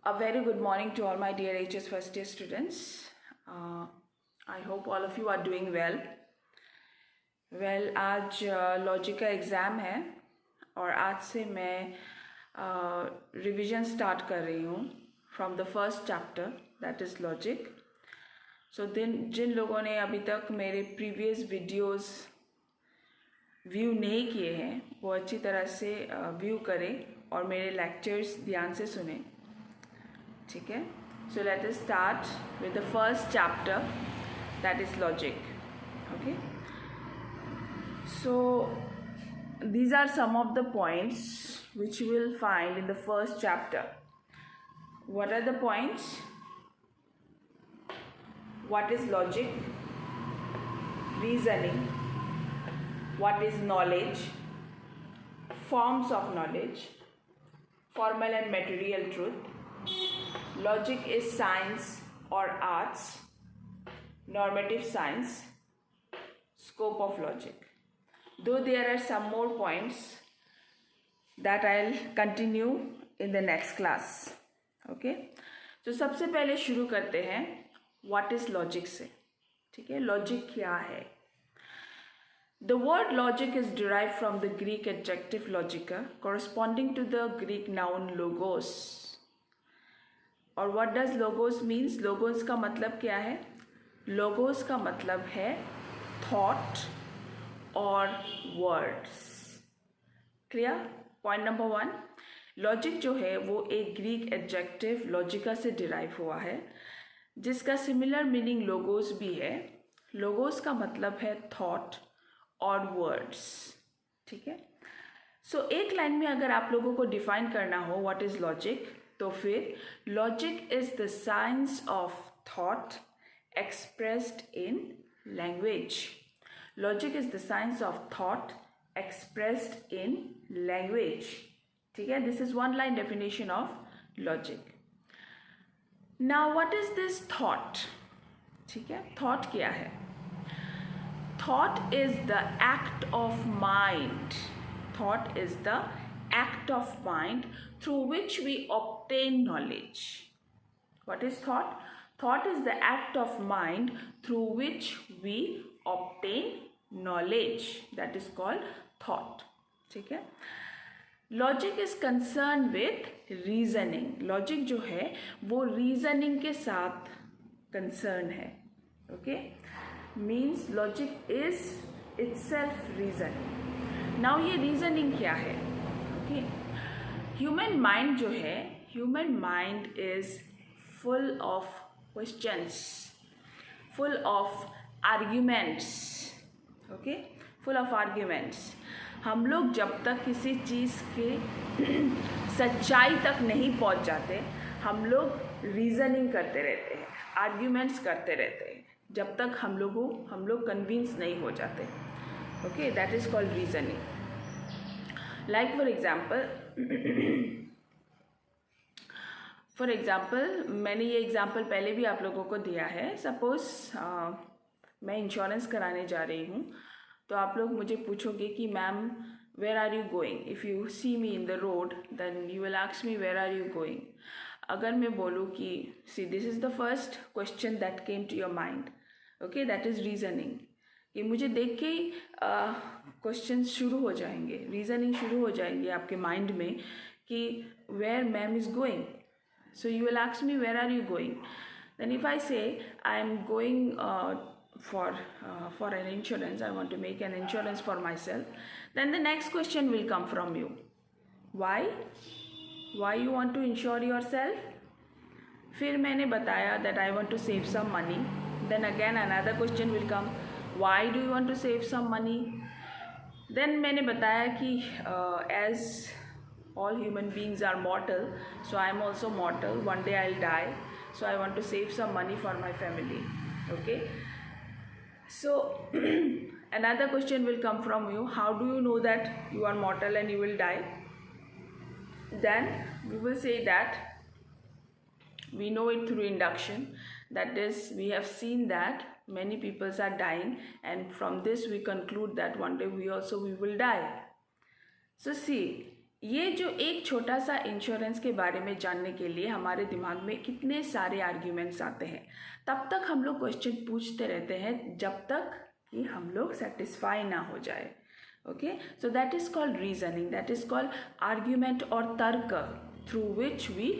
A very good morning to all my dear HS first year students. I hope all of you are doing well. आज logic का exam है और आज से मैं revision start कर रही हूँ from the first chapter that is logic. So जिन लोगों ने अभी तक मेरे प्रीवियस वीडियोस व्यू नहीं किए हैं वो अच्छी तरह से व्यू करें और मेरे लेक्चर्स ध्यान से सुने. ठीक है. So let us start with the first chapter that is logic. Okay. So these are some of the points which you will find in the first chapter. What are the points? What is logic? Reasoning. What is knowledge? Forms of knowledge. Formal and material truth. Logic is science or arts. Normative science. Scope of logic. Though there are some more points that I'll continue in the next class. Okay. तो सबसे पहले शुरू करते हैं what is logic से. ठीक है. Logic क्या है? The word logic is derived from the Greek adjective logica corresponding to the Greek noun logos. और what does logos means? Logos का मतलब क्या है? Logos का मतलब है thought और words. Clear. Point number 1, logic जो है वो एक ग्रीक एडजेक्टिव लॉजिका से डिराइव हुआ है जिसका सिमिलर मीनिंग लोगोस भी है. लोगोस का मतलब है थॉट और वर्ड्स. ठीक है. सो एक लाइन में अगर आप लोगों को डिफाइन करना हो व्हाट इज लॉजिक, तो फिर logic is the science of thought expressed in language. Logic is the science of thought expressed in language. ठीक है. This is one line definition of logic. Now what is this thought? ठीक है. Thought क्या है? Thought is the act of mind. Thought is the act of mind through which we obtain knowledge. What is thought? Thought is the act of mind through which we obtain knowledge. That is called thought. ठीक है. Logic is concern with reasoning. Logic जो है वो reasoning के साथ concern है. Okay. Means logic is itself reasoning. Now ये reasoning क्या है? ओके. ह्यूमन माइंड जो है, human mind is full of questions, full of arguments. Okay. Full of arguments. हम लोग जब तक किसी चीज़ के सच्चाई तक नहीं पहुंच जाते हम लोग रीजनिंग करते रहते हैं, आर्ग्यूमेंट्स करते रहते हैं जब तक हम लोग कन्विंस नहीं हो जाते. Okay. That is called reasoning. Like for example मैंने ये एग्ज़ाम्पल पहले भी आप लोगों को दिया है. सपोज़ मैं इंश्योरेंस कराने जा रही हूँ तो आप लोग मुझे पूछोगे कि ma'am where are you going. If you see me in the road then you will ask me where are you going. अगर मैं बोलूँ कि see this is the first question that came to your mind. Okay. That is reasoning. कि मुझे देख के ही question शुरू हो जाएंगे, रीजनिंग शुरू हो जाएंगे आपके माइंड में कि where ma'am is going. So you will ask me where are you going. Then if I say I am going for an insurance, I want to make an insurance for myself, then the next question will come from you. Why you want to insure yourself? फिर मैंने बताया that I want to save some money. Then again another question will come, why do you want to save some money? Then मैंने बताया कि as all human beings are mortal, so I am also mortal, one day I'll die, so I want to save some money for my family. Okay. So another question will come from you, how do you know that you are mortal and you will die? Then we will say that we know it through induction. That is, we have seen that many people are dying and from this we conclude that one day we will die. So see, ये जो एक छोटा सा insurance के बारे में जानने के लिए हमारे दिमाग में कितने सारे आर्ग्यूमेंट्स आते हैं, तब तक हम लोग क्वेश्चन पूछते रहते हैं जब तक कि हम लोग सेटिस्फाई ना हो जाए. Okay, so that is called reasoning, that is called argument और तर्क, through which we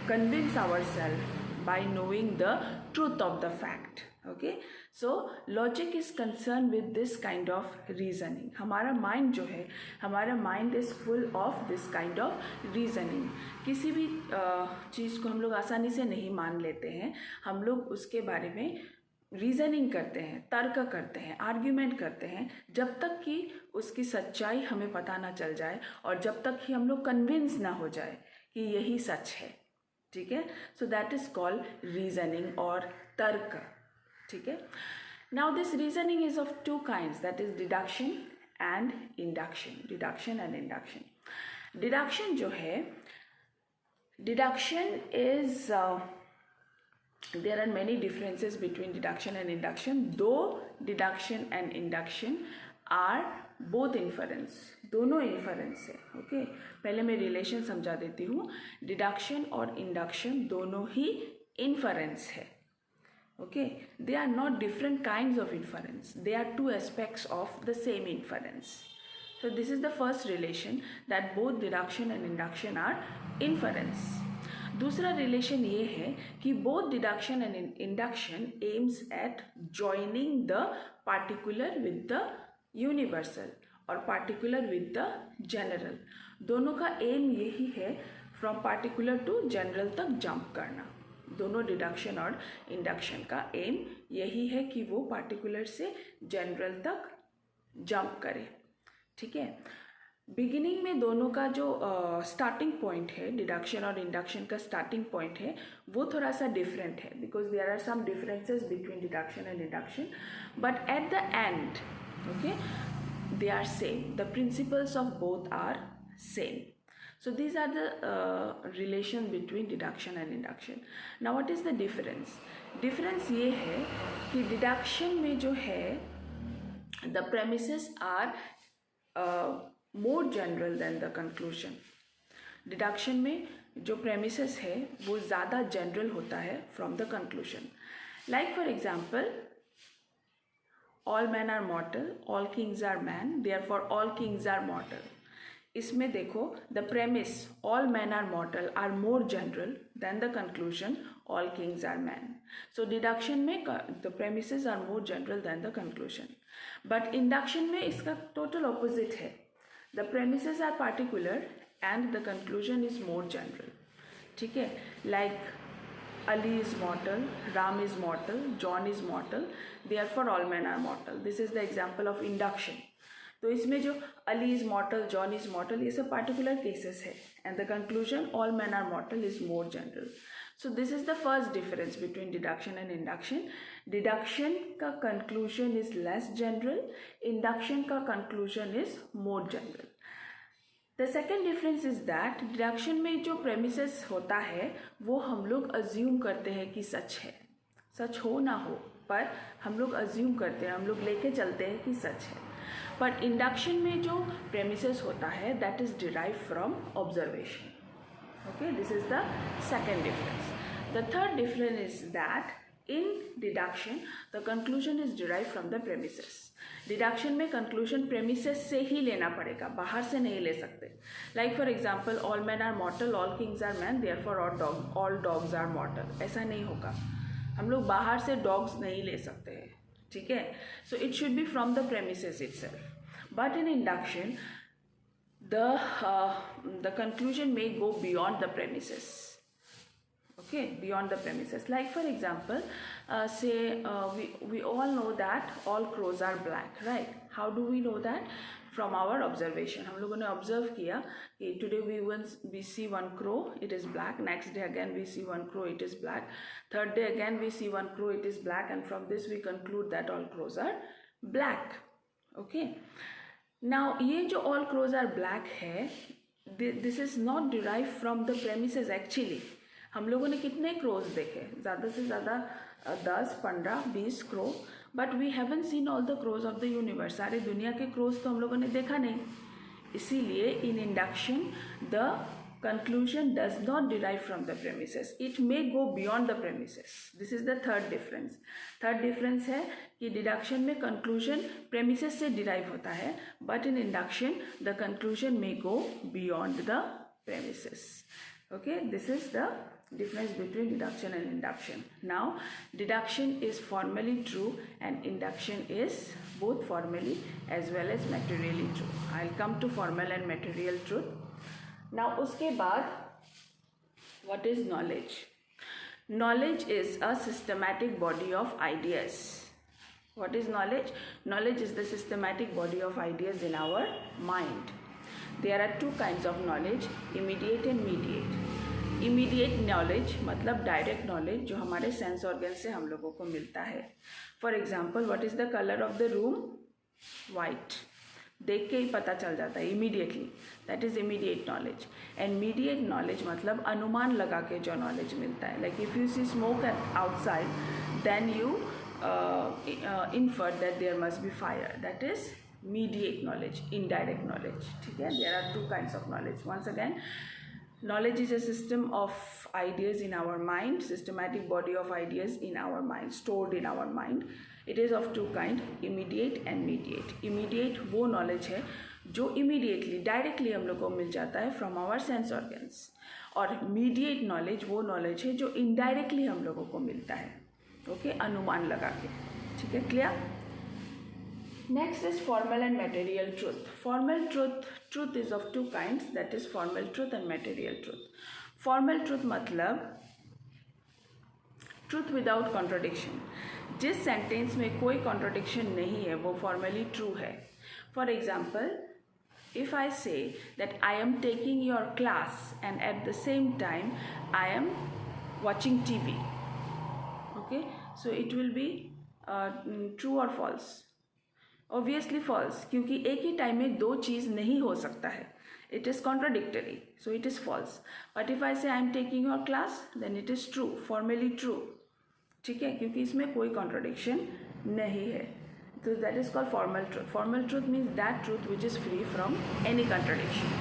convince ourselves by knowing the truth of the fact. Okay, so logic is concerned with this kind of reasoning. हमारा mind जो है, हमारा mind is full of this kind of reasoning. किसी भी चीज़ को हम लोग आसानी से नहीं मान लेते हैं, हम लोग उसके बारे में रीजनिंग करते हैं, तर्क करते हैं, आर्ग्यूमेंट करते हैं, जब तक कि उसकी सच्चाई हमें पता ना चल जाए और जब तक कि हम लोग कन्विंस ना हो जाए कि यही सच है. ठीक है, सो दैट इज कॉल्ड रीजनिंग और तर्क. ठीक है, now this reasoning is of two kinds, that is deduction and induction. Deduction and induction. Deduction जो है, deduction is there are many differences between deduction and induction, though deduction and induction are both inference. दोनों inference है. Okay, पहले मैं relation समझा देती हूँ. Deduction और इंडक्शन दोनों ही inference है. Okay, they are not different kinds of inference, they are two aspects of the same inference. So this is the first relation, that both deduction and induction are inference. दूसरा relation ये है कि both deduction and induction aims at joining the particular with the universal और particular with the general. दोनों का M यही है, from particular to general तक जंप करना. दोनों डिडक्शन और इंडक्शन का एम यही है कि वो पार्टिकुलर से जनरल तक जंप करे. ठीक है, बिगिनिंग में दोनों का जो स्टार्टिंग पॉइंट है, डिडक्शन और इंडक्शन का स्टार्टिंग पॉइंट है, वो थोड़ा सा डिफरेंट है, because there are some differences between deduction and induction, but at the end okay they are same, the principles of both are same. So these are the relation between deduction and induction. Now what is the difference? Difference ये है कि deduction में जो है the premises are more general than the conclusion. Deduction में जो premises है वो ज़्यादा general होता है from the conclusion. Like for example, all men are mortal, all kings are man, therefore all kings are mortal. इसमें देखो the premise all men are mortal are more general than the conclusion all kings are man. So deduction में the premises are more general than the conclusion, but induction में इसका total opposite है. The premises are particular and the conclusion is more general. ठीक है, like Ali is mortal, Ram is mortal, John is mortal, therefore all men are mortal. This is the example of induction. तो इसमें जो Ali is mortal, John is mortal, ये सब particular cases है, and the conclusion all men are mortal is more general. So this is the first difference between deduction and induction. Deduction का conclusion is less general, induction का conclusion is more general. The second difference is that deduction में जो premises होता है वो हम लोग assume करते हैं कि सच है, सच हो ना हो पर हम लोग assume करते हैं, हम लोग लेके चलते हैं कि सच है. पर इंडक्शन में जो premises होता है that is derived from observation. Okay, this is the second difference. The third difference is that in deduction the conclusion is derived from the premises. Deduction में conclusion premises से ही लेना पड़ेगा, बाहर से नहीं ले सकते. Like for example, all men are mortal, all kings are men, therefore all dogs are mortal. ऐसा नहीं होगा, हम लोग बाहर से dogs नहीं ले सकते हैं. ठीक है, so it should be from the premises itself. But in induction the conclusion may go beyond the premises. Okay, beyond the premises. Like for example, say we all know that all crows are black, right? How do we know that? From our observation. हम लोगों ने observe किया कि today we see one crow, it is black. Next day again we see one crow, it is black. Third day again we see one crow, it is black. And from this we conclude that all crows are black. Okay. Now ये जो all crows are black है, this is not derived from the premises actually. हम लोगों ने कितने crows देखे, ज़्यादा से ज़्यादा 10, 15, 20 crow, but we haven't seen all the crows of the universe. सारे दुनिया के क्रोज तो हम लोगों ने देखा नहीं. इसीलिए इन induction the conclusion does not derive from the premises, it may go beyond the premises. This is the third difference. Third difference है कि deduction में conclusion premises से derive होता है, but in induction the conclusion may go beyond the premises. Okay, this is the difference between deduction and induction. Now deduction is formally true and induction is both formally as well as materially true. I'll come to formal and material truth. Now उसके बाद what is knowledge? Knowledge is a systematic body of ideas. What is knowledge? Knowledge is the systematic body of ideas in our mind. There are two kinds of knowledge, immediate and mediate. Immediate knowledge मतलब direct knowledge जो हमारे sense organ से हम लोगों को मिलता है. For example, what is the color of the room? White. देख के ही पता चल जाता है immediately, that is immediate knowledge. And mediate knowledge मतलब अनुमान लगा के जो नॉलेज मिलता है, like if you see smoke outside then you infer that there must be fire, that is mediate knowledge, indirect knowledge. ठीक है, there are two kinds of knowledge. Once again, knowledge is a system of ideas in our mind, systematic body of ideas in our mind, stored in our mind. It is of two kind, immediate and mediate. Immediate वो knowledge है जो immediately, directly हम लोग को मिल जाता है from our sense organs. और mediate knowledge वो knowledge है जो indirectly हम लोगों को मिलता है, okay, अनुमान लगा के. ठीक है, clear? Next is formal and material truth. Formal truth is of two kinds, that is formal truth and material truth. Formal truth मतलब truth without contradiction. जिस सेंटेंस में कोई contradiction नहीं है वो formally true है. For example, if I say that I am taking your class and at the same time I am watching TV, okay, so it will be true or false? Obviously false, क्योंकि एक ही time में दो चीज़ नहीं हो सकता है. It is contradictory, so it is false. But if I say I am taking your class, then it is true, formally true. ठीक है, क्योंकि इसमें कोई contradiction नहीं है. So that is called formal truth. Formal truth means that truth which is free from any contradiction.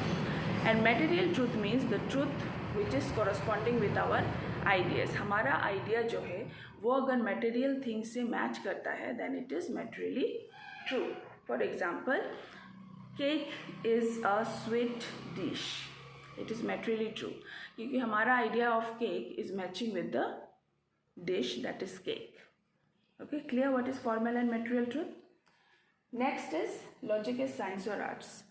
And material truth means the truth which is corresponding with our ideas. हमारा idea जो है वो अगर material things से match करता है then it is materially true. For example, cake is a sweet dish. It is materially true क्योंकि हमारा idea of cake is matching with the dish, that is cake. Okay, clear what is formal and material truth? Next is logic is science or arts.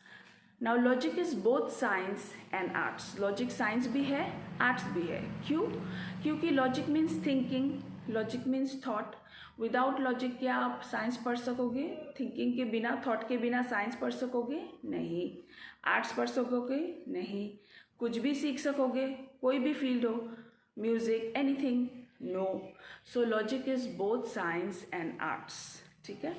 Now logic is both science and arts. Logic science भी है, arts भी है. क्यों? क्योंकि logic means thinking, logic means thought. Without logic क्या आप science पढ़ सकोगे? थिंकिंग के बिना, थॉट के बिना साइंस पढ़ सकोगे? नहीं. आर्ट्स पढ़ सकोगे? नहीं. कुछ भी सीख सकोगे? कोई भी फील्ड हो, music, anything? No. So logic is both science and arts. ठीक है.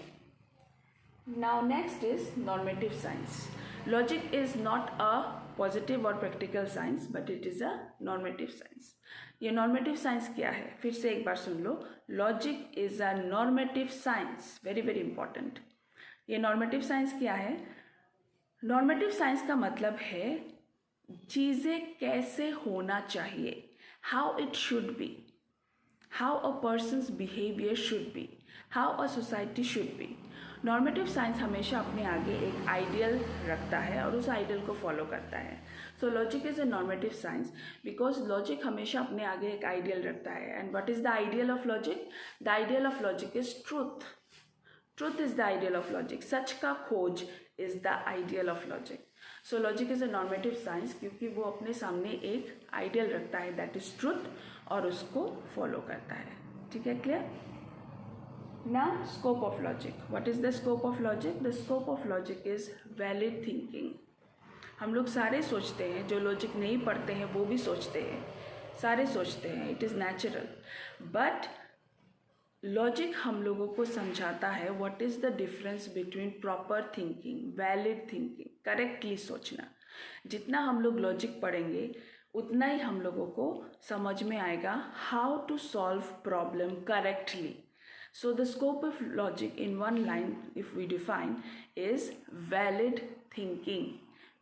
Now next is normative science. Logic is not a positive or practical science but it is a normative science. ये नॉर्मेटिव साइंस क्या है? फिर से एक बार सुन लो. Logic is a normative science, very very important. ये नॉर्मेटिव साइंस क्या है? नॉर्मेटिव साइंस का मतलब है चीज़ें कैसे होना चाहिए, how it should be, how a persons behaviour should be, how a society should be. Normative science हमेशा अपने आगे एक आइडियल रखता है और उस आइडियल को फॉलो करता है. So logic is a normative science because logic हमेशा अपने आगे एक आइडियल रखता है. And what is the ideal of logic? The ideal of logic is truth. Truth is the ideal of logic. सच का खोज is the ideal of logic. So logic is a normative science क्योंकि वो अपने सामने एक आइडियल रखता है, दैट इज ट्रूथ, और उसको फॉलो करता है. ठीक है, clear? Now, scope of logic. What is the scope of logic? The scope of logic is valid thinking. हम लोग सारे सोचते हैं, जो लॉजिक नहीं पढ़ते हैं वो भी सोचते हैं, सारे सोचते हैं, it is natural. But logic हम लोगों को समझाता है what is the difference between proper thinking, valid thinking, correctly सोचना. जितना हम लोग लॉजिक पढ़ेंगे उतना ही हम लोगों को समझ में आएगा how to solve problem correctly. So the scope of logic in one line, if we define, is valid thinking.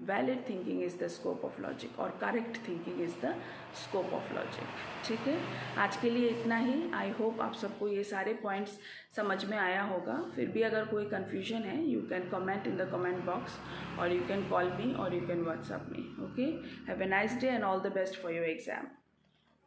Valid thinking is the scope of logic और correct thinking is the scope of logic. ठीक है, आज के लिए इतना ही। I hope आप सबको ये सारे पॉइंट्स समझ में आया होगा। फिर भी अगर कोई कन्फ्यूजन है, you can comment in the comment box और यू कैन कॉल मी और you can WhatsApp me. Okay, have a nice day and all the best for your exam.